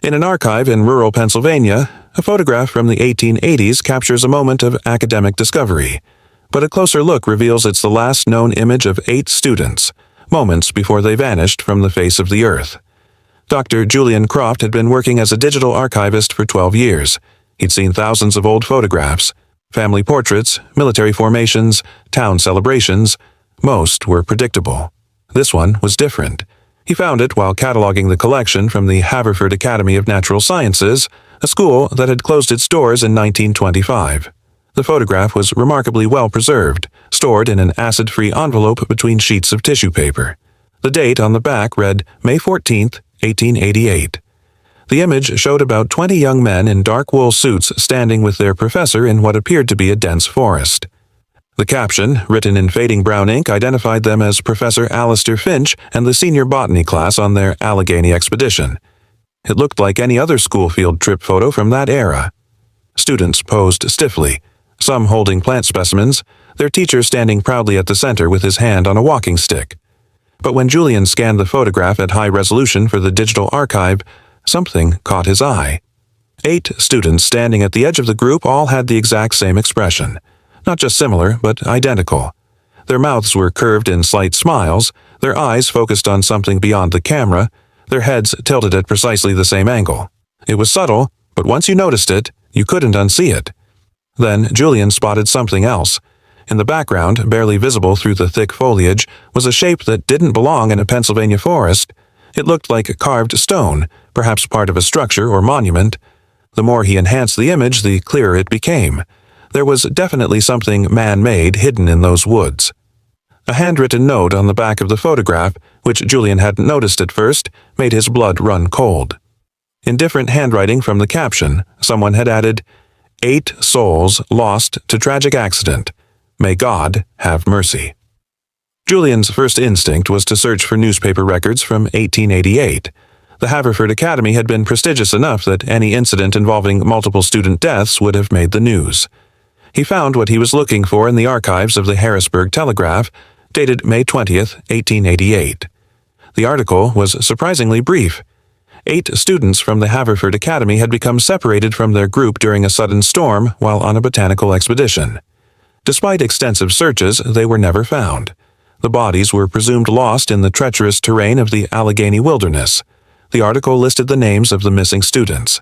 In an archive in rural Pennsylvania, a photograph from the 1880s captures a moment of academic discovery, but a closer look reveals it's the last known image of 8 students, moments before they vanished from the face of the earth. Dr. Julian Croft had been working as a digital archivist for 12 years. He'd seen thousands of old photographs, family portraits, military formations, town celebrations. Most were predictable. This one was different. He found it while cataloging the collection from the Haverford Academy of Natural Sciences, a school that had closed its doors in 1925. The photograph was remarkably well preserved, stored in an acid-free envelope between sheets of tissue paper. The date on the back read May 14, 1888. The image showed about 20 young men in dark wool suits standing with their professor in what appeared to be a dense forest. The caption, written in fading brown ink, identified them as Professor Alistair Finch and the senior botany class on their Allegheny expedition. It looked like any other school field trip photo from that era. Students posed stiffly, some holding plant specimens, their teacher standing proudly at the center with his hand on a walking stick. But when Julian scanned the photograph at high resolution for the digital archive, something caught his eye. 8 students standing at the edge of the group all had the exact same expression. Not just similar, but identical. Their mouths were curved in slight smiles, their eyes focused on something beyond the camera, their heads tilted at precisely the same angle. It was subtle, but once you noticed it, you couldn't unsee it. Then Julian spotted something else. In the background, barely visible through the thick foliage, was a shape that didn't belong in a Pennsylvania forest. It looked like carved stone, perhaps part of a structure or monument. The more he enhanced the image, the clearer it became. There was definitely something man-made hidden in those woods. A handwritten note on the back of the photograph, which Julian hadn't noticed at first, made his blood run cold. In different handwriting from the caption, someone had added, 8 souls lost to tragic accident. May God have mercy. Julian's first instinct was to search for newspaper records from 1888. The Haverford Academy had been prestigious enough that any incident involving multiple student deaths would have made the news. He found what he was looking for in the archives of the Harrisburg Telegraph, dated May 20th, 1888. The article was surprisingly brief. 8 students from the Haverford Academy had become separated from their group during a sudden storm while on a botanical expedition. Despite extensive searches, they were never found. The bodies were presumed lost in the treacherous terrain of the Allegheny wilderness. The article listed the names of the missing students.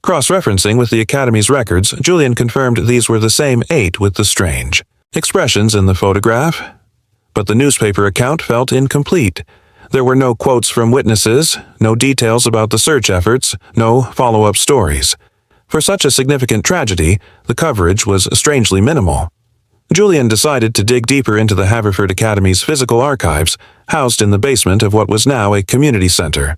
Cross-referencing with the Academy's records, Julian confirmed these were the same 8 with the strange expressions in the photograph. But the newspaper account felt incomplete. There were no quotes from witnesses, no details about the search efforts, no follow-up stories. For such a significant tragedy, the coverage was strangely minimal. Julian decided to dig deeper into the Haverford Academy's physical archives, housed in the basement of what was now a community center.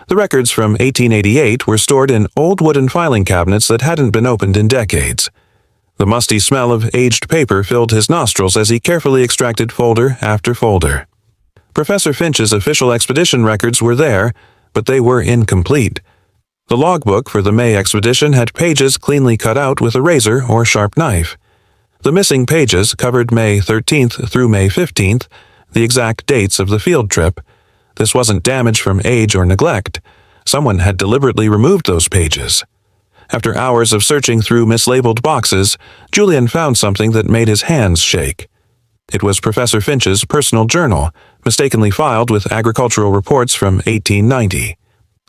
The records from 1888 were stored in old wooden filing cabinets that hadn't been opened in decades. The musty smell of aged paper filled his nostrils as he carefully extracted folder after folder. Professor Finch's official expedition records were there, but they were incomplete. The logbook for the May expedition had pages cleanly cut out with a razor or sharp knife. The missing pages covered May 13th through May 15th, the exact dates of the field trip. This wasn't damage from age or neglect. Someone had deliberately removed those pages. After hours of searching through mislabeled boxes, Julian found something that made his hands shake. It was Professor Finch's personal journal, mistakenly filed with agricultural reports from 1890.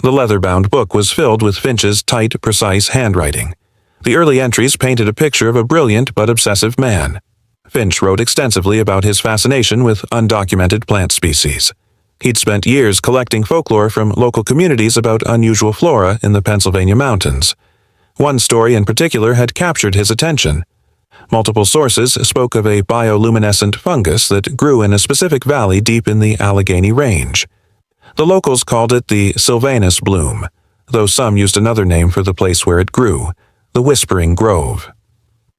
The leather-bound book was filled with Finch's tight, precise handwriting. The early entries painted a picture of a brilliant but obsessive man. Finch wrote extensively about his fascination with undocumented plant species. He'd spent years collecting folklore from local communities about unusual flora in the Pennsylvania mountains. One story in particular had captured his attention. Multiple sources spoke of a bioluminescent fungus that grew in a specific valley deep in the Allegheny Range. The locals called it the Sylvanus bloom, though some used another name for the place where it grew, the Whispering Grove.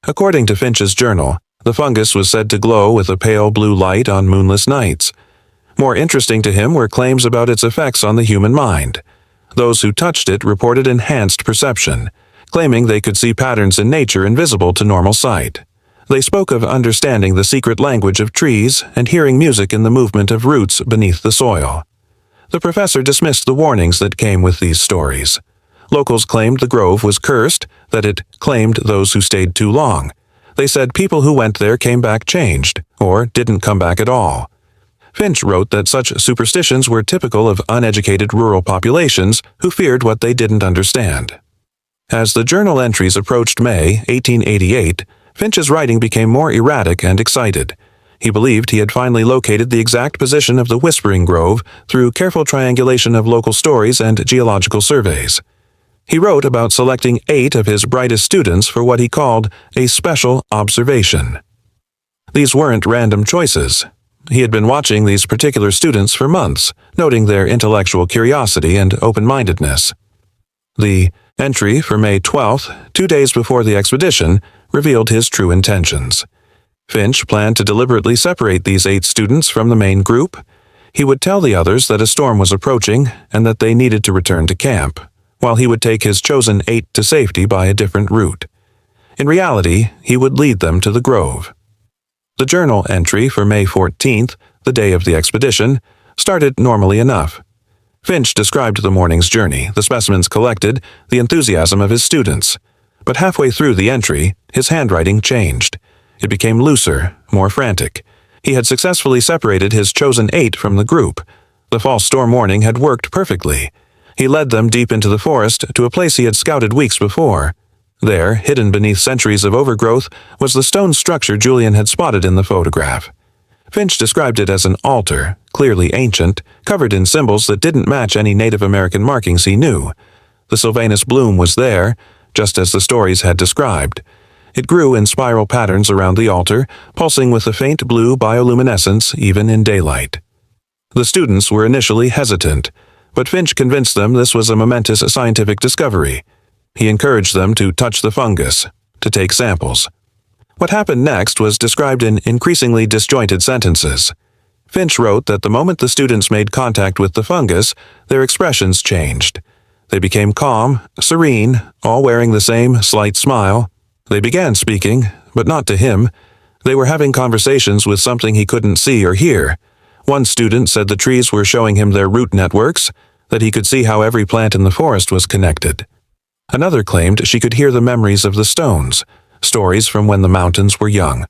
According to Finch's journal, the fungus was said to glow with a pale blue light on moonless nights. More interesting to him were claims about its effects on the human mind. Those who touched it reported enhanced perception, claiming they could see patterns in nature invisible to normal sight. They spoke of understanding the secret language of trees and hearing music in the movement of roots beneath the soil. The professor dismissed the warnings that came with these stories. Locals claimed the grove was cursed, that it claimed those who stayed too long. They said people who went there came back changed, or didn't come back at all. Finch wrote that such superstitions were typical of uneducated rural populations who feared what they didn't understand. As the journal entries approached May 1888, Finch's writing became more erratic and excited. He believed he had finally located the exact position of the Whispering Grove through careful triangulation of local stories and geological surveys. He wrote about selecting 8 of his brightest students for what he called a special observation. These weren't random choices. He had been watching these particular students for months, noting their intellectual curiosity and open-mindedness. The entry for May 12th, 2 days before the expedition, revealed his true intentions. Finch planned to deliberately separate these 8 students from the main group. He would tell the others that a storm was approaching and that they needed to return to camp, while he would take his chosen 8 to safety by a different route. In reality, he would lead them to the grove. The journal entry for May 14th, the day of the expedition, started normally enough. Finch described the morning's journey, the specimens collected, the enthusiasm of his students. But halfway through the entry, his handwriting changed. It became looser, more frantic. He had successfully separated his chosen 8 from the group. The false storm warning had worked perfectly. He led them deep into the forest to a place he had scouted weeks before. There, hidden beneath centuries of overgrowth, was the stone structure Julian had spotted in the photograph. Finch described it as an altar, clearly ancient, covered in symbols that didn't match any Native American markings he knew. The Sylvanus bloom was there, just as the stories had described. It grew in spiral patterns around the altar, pulsing with a faint blue bioluminescence even in daylight. The students were initially hesitant, but Finch convinced them this was a momentous scientific discovery. He encouraged them to touch the fungus, to take samples. What happened next was described in increasingly disjointed sentences. Finch wrote that the moment the students made contact with the fungus, their expressions changed. They became calm, serene, all wearing the same slight smile. They began speaking, but not to him. They were having conversations with something he couldn't see or hear. One student said the trees were showing him their root networks, that he could see how every plant in the forest was connected. Another claimed she could hear the memories of the stones, stories from when the mountains were young.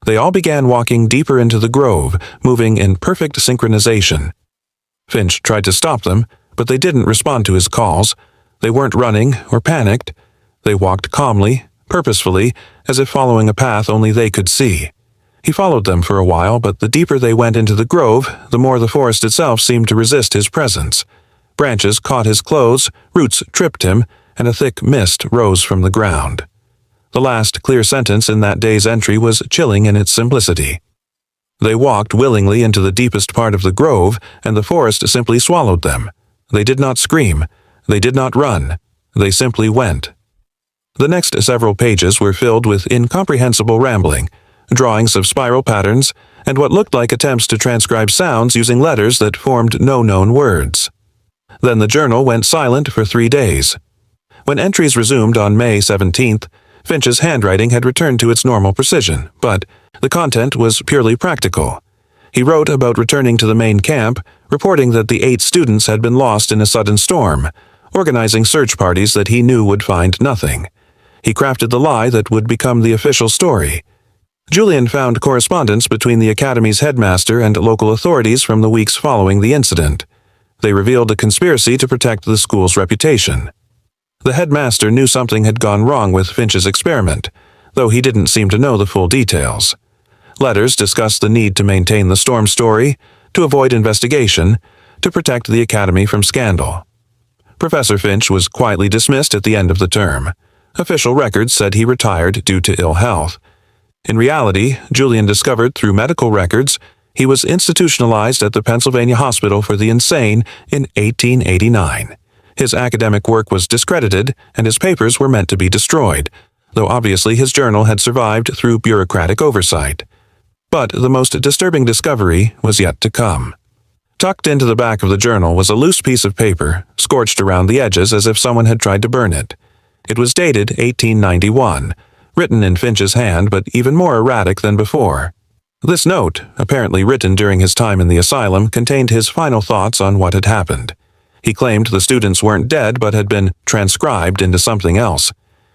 They all began walking deeper into the grove, moving in perfect synchronization. Finch tried to stop them, but they didn't respond to his calls. They weren't running or panicked. They walked calmly, purposefully, as if following a path only they could see. He followed them for a while, but the deeper they went into the grove, the more the forest itself seemed to resist his presence. Branches caught his clothes, roots tripped him, and a thick mist rose from the ground. The last clear sentence in that day's entry was chilling in its simplicity. They walked willingly into the deepest part of the grove, and the forest simply swallowed them. They did not scream. They did not run. They simply went. The next several pages were filled with incomprehensible rambling, drawings of spiral patterns, and what looked like attempts to transcribe sounds using letters that formed no known words. Then the journal went silent for 3 days. When entries resumed on May 17th, Finch's handwriting had returned to its normal precision, but the content was purely practical. He wrote about returning to the main camp, reporting that the 8 students had been lost in a sudden storm, organizing search parties that he knew would find nothing. He crafted the lie that would become the official story. Julian found correspondence between the academy's headmaster and local authorities from the weeks following the incident. They revealed a conspiracy to protect the school's reputation. The headmaster knew something had gone wrong with Finch's experiment, though he didn't seem to know the full details. Letters discussed the need to maintain the storm story, to avoid investigation, to protect the academy from scandal. Professor Finch was quietly dismissed at the end of the term. Official records said he retired due to ill health. In reality, Julian discovered through medical records he was institutionalized at the Pennsylvania Hospital for the Insane in 1889. His academic work was discredited, and his papers were meant to be destroyed, though obviously his journal had survived through bureaucratic oversight. But the most disturbing discovery was yet to come. Tucked into the back of the journal was a loose piece of paper, scorched around the edges as if someone had tried to burn it. It was dated 1891, written in Finch's hand but even more erratic than before. This note, apparently written during his time in the asylum, contained his final thoughts on what had happened. He claimed the students weren't dead but had been transcribed into something else.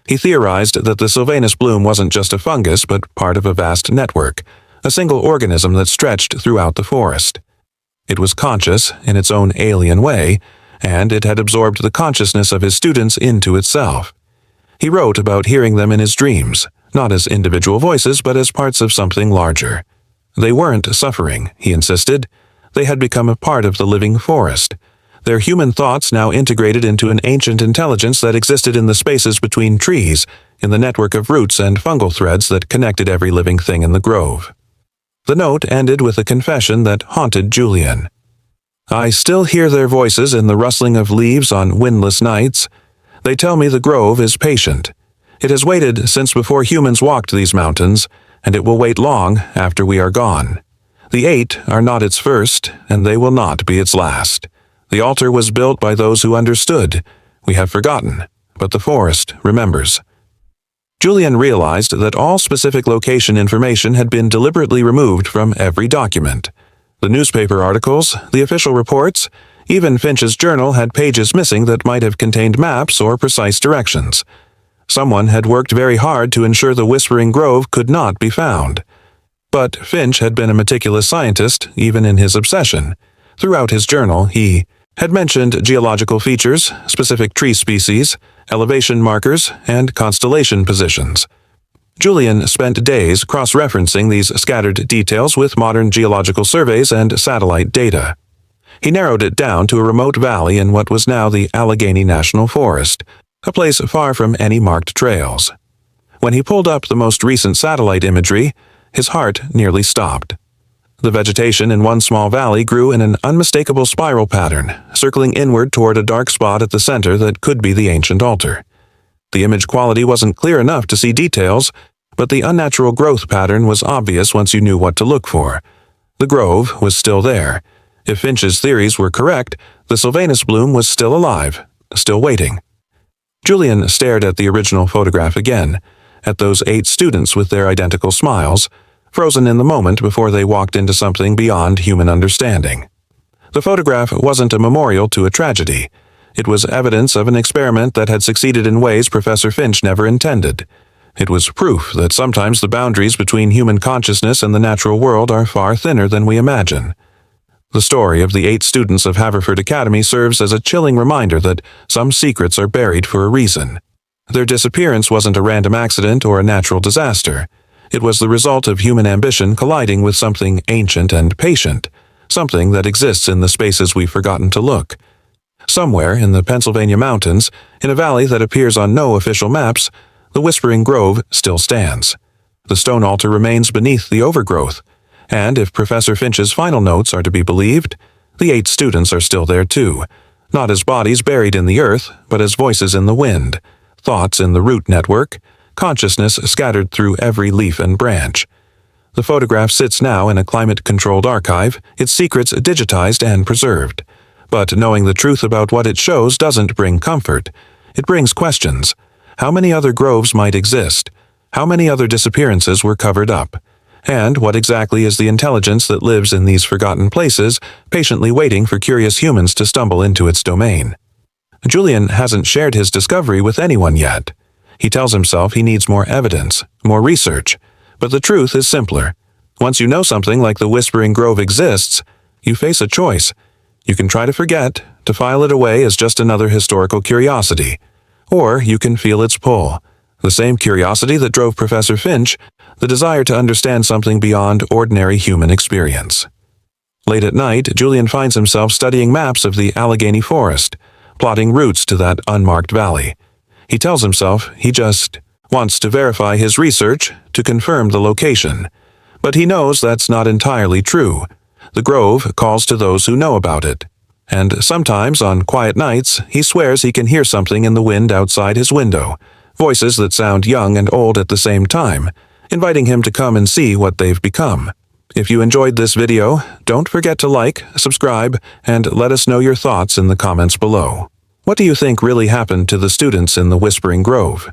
He theorized that the Sylvanus bloom wasn't just a fungus but part of a vast network, a single organism that stretched throughout the forest. It was conscious in its own alien way, and it had absorbed the consciousness of his students into itself. He wrote about hearing them in his dreams, not as individual voices but as parts of something larger. They weren't suffering, he insisted. They had become a part of the living forest, their human thoughts now integrated into an ancient intelligence that existed in the spaces between trees, in the network of roots and fungal threads that connected every living thing in the grove. The note ended with a confession that haunted Julian. "I still hear their voices in the rustling of leaves on windless nights. They tell me the grove is patient. It has waited since before humans walked these mountains, and it will wait long after we are gone. The 8 are not its first, and they will not be its last. The altar was built by those who understood. We have forgotten, but the forest remembers." Julian realized that all specific location information had been deliberately removed from every document. The newspaper articles, the official reports, even Finch's journal had pages missing that might have contained maps or precise directions. Someone had worked very hard to ensure the Whispering Grove could not be found. But Finch had been a meticulous scientist, even in his obsession. Throughout his journal, he had mentioned geological features, specific tree species, elevation markers, and constellation positions. Julian spent days cross-referencing these scattered details with modern geological surveys and satellite data. He narrowed it down to a remote valley in what was now the Allegheny National Forest, a place far from any marked trails. When he pulled up the most recent satellite imagery, his heart nearly stopped. The vegetation in one small valley grew in an unmistakable spiral pattern, circling inward toward a dark spot at the center that could be the ancient altar. The image quality wasn't clear enough to see details, but the unnatural growth pattern was obvious once you knew what to look for. The grove was still there. If Finch's theories were correct, the Sylvanus bloom was still alive, still waiting. Julian stared at the original photograph again, at those 8 students with their identical smiles, frozen in the moment before they walked into something beyond human understanding. The photograph wasn't a memorial to a tragedy. It was evidence of an experiment that had succeeded in ways Professor Finch never intended. It was proof that sometimes the boundaries between human consciousness and the natural world are far thinner than we imagine. The story of the 8 students of Haverford Academy serves as a chilling reminder that some secrets are buried for a reason. Their disappearance wasn't a random accident or a natural disaster. It was the result of human ambition colliding with something ancient and patient, something that exists in the spaces we've forgotten to look. Somewhere in the Pennsylvania mountains, in a valley that appears on no official maps, the Whispering Grove still stands. The stone altar remains beneath the overgrowth, and if Professor Finch's final notes are to be believed, the 8 students are still there too, not as bodies buried in the earth, but as voices in the wind, thoughts in the root network, consciousness scattered through every leaf and branch. The photograph sits now in a climate-controlled archive, its secrets digitized and preserved. But knowing the truth about what it shows doesn't bring comfort. It brings questions. How many other groves might exist? How many other disappearances were covered up? And what exactly is the intelligence that lives in these forgotten places, patiently waiting for curious humans to stumble into its domain? Julian hasn't shared his discovery with anyone yet. He tells himself he needs more evidence, more research. But the truth is simpler. Once you know something like the Whispering Grove exists, you face a choice. You can try to forget, to file it away as just another historical curiosity. Or you can feel its pull, the same curiosity that drove Professor Finch, the desire to understand something beyond ordinary human experience. Late at night, Julian finds himself studying maps of the Allegheny Forest, plotting routes to that unmarked valley. He tells himself he just wants to verify his research, to confirm the location. But he knows that's not entirely true. The grove calls to those who know about it. And sometimes, on quiet nights, he swears he can hear something in the wind outside his window, voices that sound young and old at the same time, inviting him to come and see what they've become. If you enjoyed this video, don't forget to like, subscribe, and let us know your thoughts in the comments below. What do you think really happened to the students in the Whispering Grove?